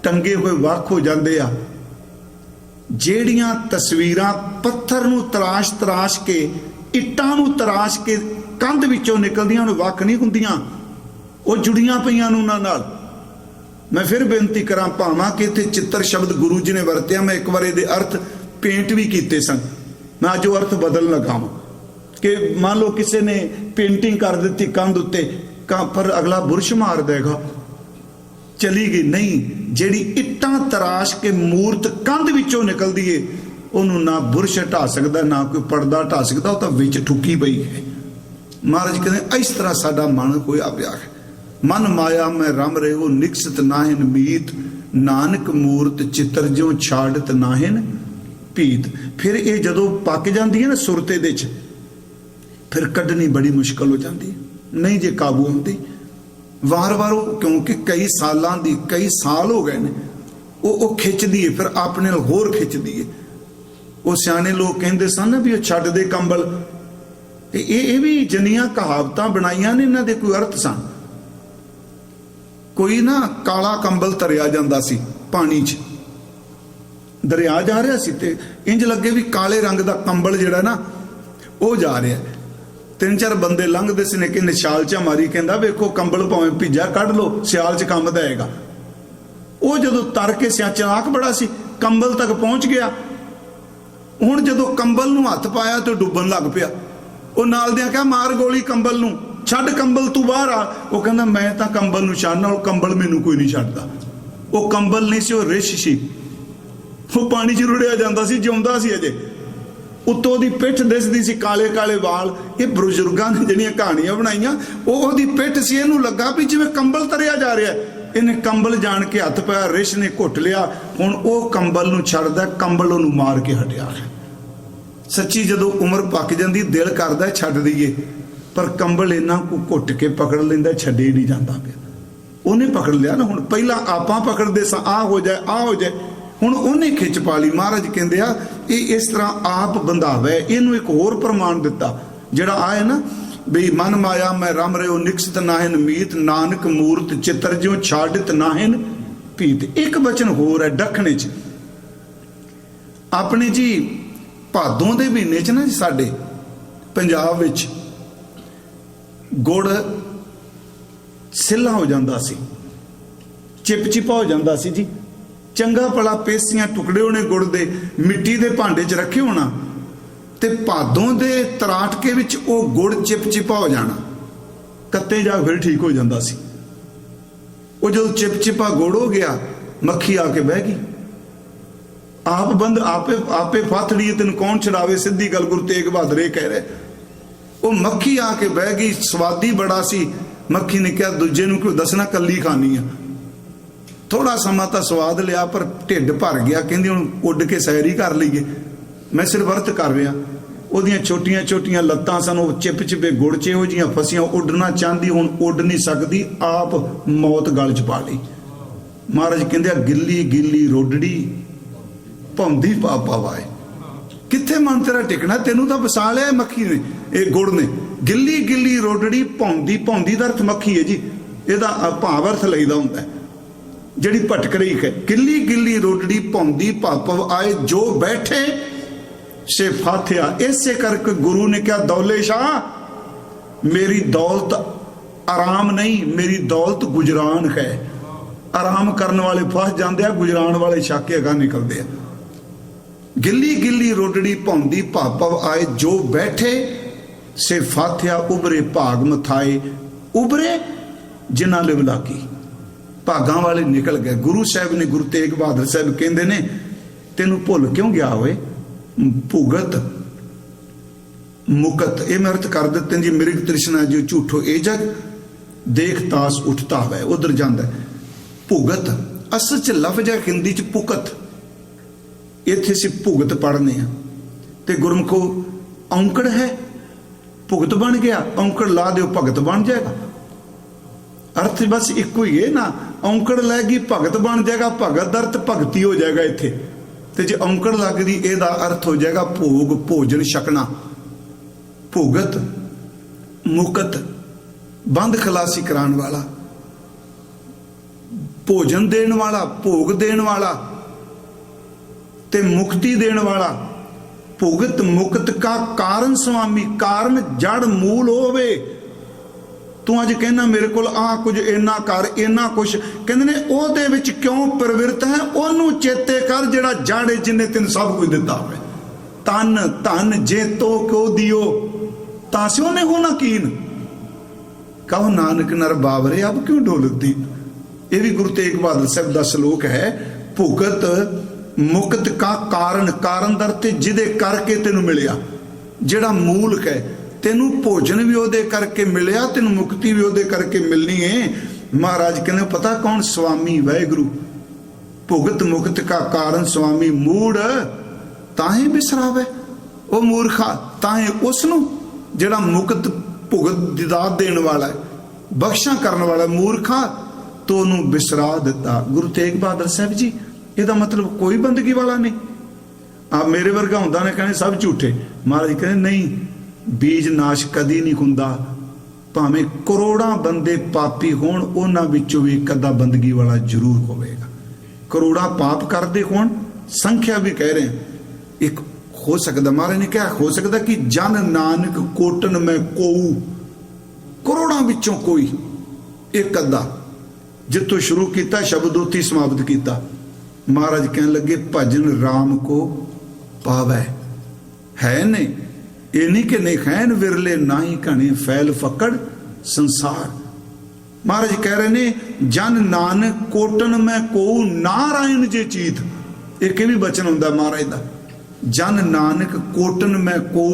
ਟੰਗੇ ਹੋਏ ਵੱਖ ਹੋ ਜਾਂਦੇ ਆ। ਜਿਹੜੀਆਂ ਤਸਵੀਰਾਂ ਪੱਥਰ ਨੂੰ ਤਰਾਸ਼ ਕੇ, ਇੱਟਾਂ ਨੂੰ ਤਰਾਸ਼ ਕੇ ਕੰਧ ਵਿੱਚੋਂ ਨਿਕਲਦੀਆਂ, ਉਹ ਵੱਖ ਨਹੀਂ ਹੁੰਦੀਆਂ, ਉਹ ਜੁੜੀਆਂ ਪਈਆਂ ਨੂੰ ਉਹਨਾਂ ਨਾਲ। ਮੈਂ ਫਿਰ ਬੇਨਤੀ ਕਰਾਂ, ਭਾਵਾਂ ਕਿ ਇੱਥੇ ਚਿੱਤਰ ਸ਼ਬਦ ਗੁਰੂ ਜੀ ਨੇ ਵਰਤਿਆ, ਮੈਂ ਇੱਕ ਵਾਰ ਇਹਦੇ ਅਰਥ ਪੇਂਟ ਵੀ ਕੀਤੇ ਸਨ, ਮੈਂ ਅੱਜ ਉਹ ਅਰਥ ਬਦਲਣ ਲੱਗਾ ਵਾਂ ਕਿ ਮੰਨ ਲਓ ਕਿਸੇ ਨੇ ਪੇਂਟਿੰਗ ਕਰ ਦਿੱਤੀ ਕੰਧ ਉੱਤੇ, ਪਰ ਅਗਲਾ ਬੁਰਸ਼ ਮਾਰ ਦੇਗਾ, ਚਲੀ ਗਈ। ਨਹੀਂ, ਜਿਹੜੀ ਇੱਟਾਂ ਤਰਾਸ਼ ਕੇ ਮੂਰਤ ਕੰਧ ਵਿੱਚੋਂ ਨਿਕਲਦੀ ਏ, ਉਹਨੂੰ ਨਾ ਬੁਰਸ਼ ਹਟਾ ਸਕਦਾ, ਨਾ ਕੋਈ ਪਰਦਾ ਹਟਾ ਸਕਦਾ, ਉਹ ਤਾਂ ਵਿੱਚ ਠੁੱਕੀ ਪਈ ਹੈ। ਮਹਾਰਾਜ ਕਹਿੰਦੇ ਇਸ ਤਰ੍ਹਾਂ ਸਾਡਾ ਮਨ ਹੋਇਆ ਪਿਆ ਹੈ। ਮਨ ਮਾਇਆ ਮੈਂ ਰਮ ਰਹਿਓ, ਨਿਕਸਤ ਨਾਹਿਨ ਮੀਤ। ਨਾਨਕ ਮੂਰਤ ਚਿੱਤਰ ਜਿਉ, ਛਾੜਤ ਨਾਹਿਨ ਪੀਤ। ਫਿਰ ਇਹ ਜਦੋਂ ਪੱਕ ਜਾਂਦੀ ਹੈ ਨਾ ਸੁਰਤੇ ਦੇ ਚ, ਫਿਰ ਕੱਢਣੀ ਬੜੀ ਮੁਸ਼ਕਲ ਹੋ ਜਾਂਦੀ ਹੈ, ਨਹੀਂ ਜੇ ਕਾਬੂ ਹੁੰਦੀ। ਵਾਰ-ਵਾਰ ਉਹ, ਕਿਉਂਕਿ ਕਈ ਸਾਲਾਂ ਦੀ, ਕਈ ਸਾਲ ਹੋ ਗਏ ਨੇ, ਉਹ ਖਿੱਚਦੀ ਹੈ, ਫਿਰ ਆਪਣੇ ਨਾਲ ਹੋਰ ਖਿੱਚਦੀ ਹੈ। ਉਹ ਸਿਆਣੇ ਲੋਕ ਕਹਿੰਦੇ ਸਨ ਨਾ ਵੀ ਉਹ ਛੱਡ ਦੇ ਕੰਬਲ। ਇਹ ਵੀ ਜਿੰਨੀਆਂ ਕਹਾਵਤਾਂ ਬਣਾਈਆਂ ਨੇ ਇਹਨਾਂ ਦੇ ਕੋਈ ਅਰਥ ਸਨ। ਕੋਈ ਨਾ ਕਾਲਾ ਕੰਬਲ ਤਰਿਆ ਜਾਂਦਾ ਸੀ ਪਾਣੀ 'ਚ, ਦਰਿਆ ਜਾ ਰਿਹਾ ਸੀ ਤੇ ਇੰਜ ਲੱਗੇ ਵੀ ਕਾਲੇ ਰੰਗ ਦਾ ਕੰਬਲ ਜਿਹੜਾ ਨਾ ਉਹ ਜਾ ਰਿਹਾ। ਤਿੰਨ ਚਾਰ ਬੰਦੇ ਲੰਘਦੇ ਸੀ ਨੇ ਕਿ ਨਿਸ਼ਾਲ ਚ ਮਾਰੀ, ਕਹਿੰਦਾ ਵੇਖੋ ਕੰਬਲ ਭਾਵੇਂ ਭਿੱਜਾ ਕੱਢ ਲੋ, ਸਿਆਲ ਚ ਕੰਮ ਦਾ ਆਏਗਾ। ਉਹ ਜਦੋਂ ਤਰ ਕੇ ਚਲਾਕ ਬੜਾ ਸੀ, ਕੰਬਲ ਤੱਕ ਪਹੁੰਚ ਗਿਆ। ਹੁਣ ਜਦੋਂ ਕੰਬਲ ਨੂੰ ਹੱਥ ਪਾਇਆ ਤੇ ਡੁੱਬਣ ਲੱਗ ਪਿਆ। ਉਹ ਨਾਲ ਦਿਆਂ ਕਿਹਾ ਮਾਰ ਗੋਲੀ ਕੰਬਲ ਨੂੰ, ਛੱਡ ਕੰਬਲ ਤੂੰ ਬਾਹਰ ਆ। ਉਹ ਕਹਿੰਦਾ ਮੈਂ ਤਾਂ ਕੰਬਲ ਨੂੰ ਛੱਡਣਾ, ਉਹ ਕੰਬਲ ਮੈਨੂੰ ਕੋਈ ਨਹੀਂ ਛੱਡਦਾ। ਉਹ ਕੰਬਲ ਨਹੀਂ ਸੀ, ਉਹ ਰਿਛ ਸੀ। ਉਹ ਪਾਣੀ 'ਚ ਰੁੜਿਆ ਜਾਂਦਾ ਸੀ, ਜਿਉਂਦਾ ਸੀ ਅਜੇ। ਉੱਤੋਂ ਦੀ ਪਿੱਠ ਦਿਸਦੀ ਸੀ, ਕਾਲੇ ਕਾਲੇ ਵਾਲ। ਇਹ ਬਜ਼ੁਰਗਾਂ ਨੇ ਜਿਹੜੀਆਂ ਕਹਾਣੀਆਂ ਬਣਾਈਆਂ, ਉਹਦੀ ਪਿੱਠ ਸੀ। ਇਹਨੂੰ ਲੱਗਾ ਵੀ ਜਿਵੇਂ ਕੰਬਲ ਤਰਿਆ ਜਾ ਰਿਹਾ। ਇਹਨੇ ਕੰਬਲ ਜਾਣ ਕੇ ਹੱਥ ਪਾਇਆ, ਰਿਛ ਨੇ ਘੁੱਟ ਲਿਆ। ਹੁਣ ਉਹ ਕੰਬਲ ਨੂੰ ਛੱਡਦਾ, ਕੰਬਲ ਉਹਨੂੰ ਮਾਰ ਕੇ ਹਟਿਆ। ਸੱਚੀ ਜਦੋਂ ਉਮਰ ਪੱਕ ਜਾਂਦੀ, ਦਿਲ ਕਰਦਾ ਛੱਡ ਦਈਏ, ਪਰ ਕੰਬਲ ਇਹਨਾਂ ਕੋ ਘੁੱਟ ਕੇ ਪਕੜ ਲੈਂਦਾ, ਛੱਡੇ ਨਹੀਂ ਜਾਂਦਾ ਪਿਆ। ਉਹਨੇ ਪਕੜ ਲਿਆ ਨਾ। ਹੁਣ ਪਹਿਲਾਂ ਆਪਾਂ ਪਕੜਦੇ ਸਾਂ, ਆਹ ਹੋ ਜਾਏ, ਆਹ ਹੋ ਜਾਏ, ਹੁਣ ਉਹਨੇ ਖਿੱਚ ਪਾ ਲਈ। ਮਹਾਰਾਜ ਕਹਿੰਦੇ ਆ ਇਹ ਇਸ ਤਰ੍ਹਾਂ ਆਪ ਬੰਧਾਵੇ। ਇਹਨੂੰ ਇੱਕ ਹੋਰ ਪ੍ਰਮਾਣ ਦਿੱਤਾ ਜਿਹੜਾ ਆ ਹੈ ਨਾ, ਬਈ ਮਨ ਮਾਇਆ ਮੈਂ ਰਮ ਰਿਓ, ਨਿਕਸਤ ਨਾਹਿਨ ਮੀਤ। ਨਾਨਕ ਮੂਰਤ ਚਿੱਤਰ ਜਿਉ, ਛਾੜਿਤ ਨਾਹਿਨ ਪੀਤ। ਇੱਕ ਬਚਨ ਹੋਰ ਹੈ ਦੱਖਣੇ 'ਚ। ਆਪਣੇ ਜੀ ਭਾਦੋਂ ਦੇ ਮਹੀਨੇ 'ਚ ਨਾ, ਸਾਡੇ ਪੰਜਾਬ ਵਿੱਚ ਗੁੜ ਸਿੱਲਾ ਹੋ ਜਾਂਦਾ ਸੀ। चिपचिपा हो जाता सी जी। चंगा भला पेसियां टुकड़े होने गुड़ दे मिट्टी दे भांडे च रखे होना ते भादों दे तराटके विच वो गुड़ चिपचिपा हो जाना, कत्ते जा फिर ठीक हो जाता सी। वो जो चिपचिपा गुड़ हो गया, मक्खी आके बह गई। आप बंद आपे आपे फाथड़ी तेन कौन छड़ावे, सीधी गल गुरु तेग बहादुर ये कह रहे। वो मक्खी आके बह गई, स्वादी बड़ा सी। मक्खी ने कहा दूजे नूं क्यों दसना, कली खानी है। थोड़ा समा तो स्वाद लिया पर ढिड भर गया, कहंदी हुण उड़ के सैर ही कर लीए, मैं सिर्फ वर्त कर रहा। ਉਹਦੀਆਂ ਛੋਟੀਆਂ ਛੋਟੀਆਂ ਲੱਤਾਂ ਸਨ, ਉਹ ਚਿਪ ਚਿਪੇ ਗੁੜ 'ਚ ਇਹੋ ਜਿਹੀਆਂ ਫਸੀਆਂ, ਉੱਡਣਾ ਚਾਹੁੰਦੀ ਹੁਣ ਉੱਡ ਨਹੀਂ ਸਕਦੀ, ਆਪ ਮੌਤ ਗਲ 'ਚ ਪਾ ਲਈ। ਮਹਾਰਾਜ ਕਹਿੰਦੇ ਆ ਗਿੱਲੀ ਗਿੱਲੀ ਰੋਡੜੀ ਭੌਂਦੀ ਪਾਪਾ ਵਾਏ, ਕਿੱਥੇ ਮਨ ਤੇਰਾ ਟਿਕਣਾ, ਤੈਨੂੰ ਤਾਂ ਵਸਾ ਲਿਆ ਮੱਖੀ ਨੇ, ਇਹ ਗੁੜ ਨੇ। ਗਿੱਲੀ ਗਿੱਲੀ ਰੋਡੜੀ ਭੌਂਦੀ, ਭੌਂਦੀ ਦਾ ਅਰਥ ਮੱਖੀ ਹੈ ਜੀ, ਇਹਦਾ ਭਾਵ ਅਰਥ ਲਈਦਾ ਹੁੰਦਾ ਜਿਹੜੀ ਭਟਕ ਰਹੀ ਹੈ। ਗਿੱਲੀ ਗਿੱਲੀ ਰੋਡੜੀ ਭੌਂਦੀ ਪਾਪਵ ਆਏ, ਜੋ ਬੈਠੇ से फाथिया। इसे करके गुरु ने क्या, दौले शाह मेरी दौलत आराम नहीं, मेरी दौलत गुजरान है। आराम करने वाले फस जाते हैं, गुजरान वाले शाके अगा निकलते हैं। गिल्ली गिल्ली रोडड़ी भौंदी पापव आए, जो बैठे से फाथिया उभरे भाग मथाए। उभरे जिन्हां ले वलाकी, भागां वाले निकल गए। गुरु साहब ने, गुरु तेग बहादुर साहब कहते ने, तेनू भुल क्यों गया होए। भुगत मुकत ये मैं अर्थ कर देते जी। मृग तृष्णा जो झूठो ए जग देख तास उठता है, उधर जाता है। भुगत असल च लफ्ज है हिंदी च पुकत, इत्थे असीं भुगत पढ़ने हैं ते गुरमुखो औंकड़ है, भुगत बन गया, औंकड़ ला दो भगत बन जाएगा। अर्थ बस इको ही है ना, औंकड़ लैगी भगत बन जाएगा, भगत अर्थ भगती हो जाएगा इत्थे। ते जे औंकड़ लगदी एदा अर्थ हो जाएगा भोग, भोजन छकना। भुगत मुकत बंद खलासी कराने वाला, भोजन देने वाला, भोग देने वाला ते मुक्ति देने वाला। भुगत मुकत का कारण स्वामी, कारण जड़ मूल होवे। तू अज कहना मेरे को आ कुछ इन्ना कर, इन्ना कुछ कहते ने, ओहदे विच क्यों प्रवृत्त है, ओनू चेते कर जेड़ा जड़ जिन्हें तेन सब कुछ दिता होवे। तन धन जे तो क्यों दियो, तास्यों ने होना कीन। कहो नानक नर बावरे अब क्यों ढोलकती। ये भी गुरु तेग बहादुर साहब का श्लोक है। भुगत मुकत का कारण, कारण दरते जिदे करके तेन मिलिया, जेड़ा मूल है। तेनू भोजन भी ओदे करके मिलिया, तेनू मुक्ति भी ओदे करके मिलनी है। महाराज कहने पता कौन, स्वामी वाहिगुरु। भुगत मुकत का कारण स्वामी, मूड़ ताहे बिसरावे। वो मूर्खा ताहे उसनू जेड़ा मुकत भुगत दिदात देने वाला है, बख्शा करने वाला मूर्खा, तो उन्होंने बिसरा दिता। गुरु तेग बहादुर साहब जी, ਇਹਦਾ मतलब कोई बंदगी वाला नहीं। आप मेरे वर्गा हुंदा ने कहने सब झूठे। महाराज कहने नहीं, बीज नाश कदी नहीं हुंदा, भावें करोड़ां बंदे पापी होण, उन्हां विचों भी एक अद्धा बंदगी वाला जरूर होवेगा। करोड़ां पाप करदे होण, संख्या भी कह रहे हैं, एक हो सकता, महाराज ने क्या हो सकता कि जन नानक कोटन में कोऊ, करोड़ां विचों कोई एक अद्धा, जितों शुरू किया शब्दोती समाप्त किया। महाराज कहने लगे भजन राम को पावै है ने, ये नहीं कि नहीं खैन विरले ना ही घने फैल फकड़ संसार। महाराज कह रहे ने जन नानक कोटन में को नारायण जे चीत, एक भी बचन होंदा महाराज दा। जन नानक कोटन में को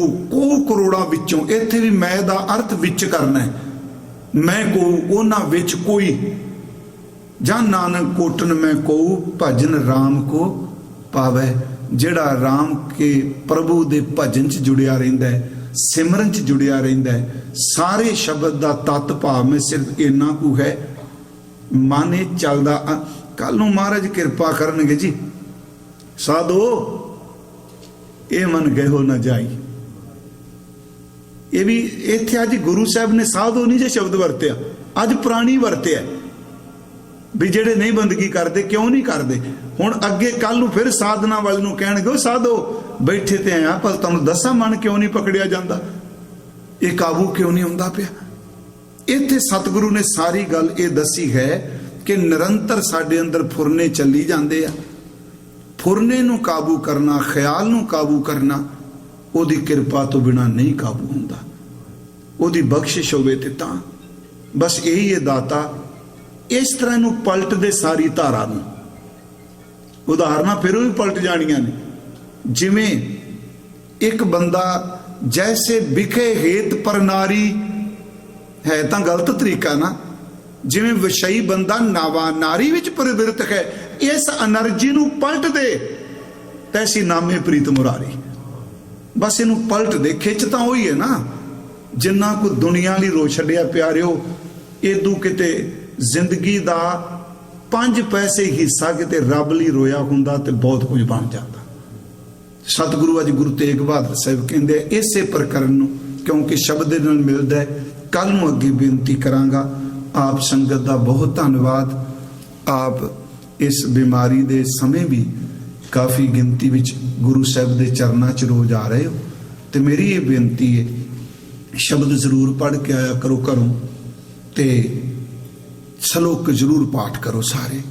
करोड़ा विचों, इत्थे भी मैं दा अर्थ विच करना है, मैं को उन्हां विच कोई। जन नानक कोटन में को भजन राम को पावै, जेड़ा राम के प्रभु दे भजन च जुड़िया रहिंदा है, सिमरन च जुड़िया रहिंदा है। सारे शब्द दा तत भाव में सिर्फ इन्ना कु है, मन चलदा। कल नूं महाराज कृपा करनगे जी, साधो ये मन गए हो न जाई। ये भी इत्थे अज गुरु साहब ने साधो नहीं जे शब्द वरत्या, अज पुरानी वरत्या भी जेड़े नहीं बंदगी करते क्यों नहीं करते। हुण अगे कल नूं फिर साधना वाले नूं कहणगे साधो बैठे ते आया, पर तुहानूं दसां मन क्यों नहीं पकड़िया जांदा, ये काबू क्यों नहीं आउंदा पिया। इत्थे सतगुरु ने सारी गल ये दसी है कि निरंतर साडे अंदर फुरने चली जाते आ। फुरने नूं काबू करना, ख्याल नूं काबू करना ओदी किरपा तो बिना नहीं काबू हुंदा। ओदी बख्शिश होवे ते तां। बस यही है दाता। इस तरह नूं पलट दे सारी धारा नूं। उदाहरणा फिर भी पलट जानियां ने। जिवें एक बंदा जैसे बिखे हेत पर नारी है, तां गलत तरीका ना। जिवें विषयी बंदा नावा नारी विच प्रवृत्त है, इस एनर्जी नूं पलट दे तैसी नामे प्रीत मुरारी। बस इनू पलट दे। खिच तां होई है ना, जिन्ना को दुनिया लई रो छड्डिया प्यारिओ, इदू किते जिंदगी दा 5 पैसे हिस्सा किते रब लई रोया हुंदा ते बहुत कुछ बन जाता। सतगुरु अज गुरु तेग बहादुर साहिब कहंदे इसे प्रकरण नूं, क्योंकि शब्द दे नाल मिलदा है। कल नूं अगे बेनती करांगा। आप संगत दा बहुत धन्नवाद। आप इस बीमारी दे समय भी काफ़ी गिनती विच गुरु साहिब दे चरनां च रोज आ रहे हो। तो मेरी ये बेनती है, शब्द जरूर पढ़ के आया करो घरों, ते सलोक जरूर पाठ करो सारे।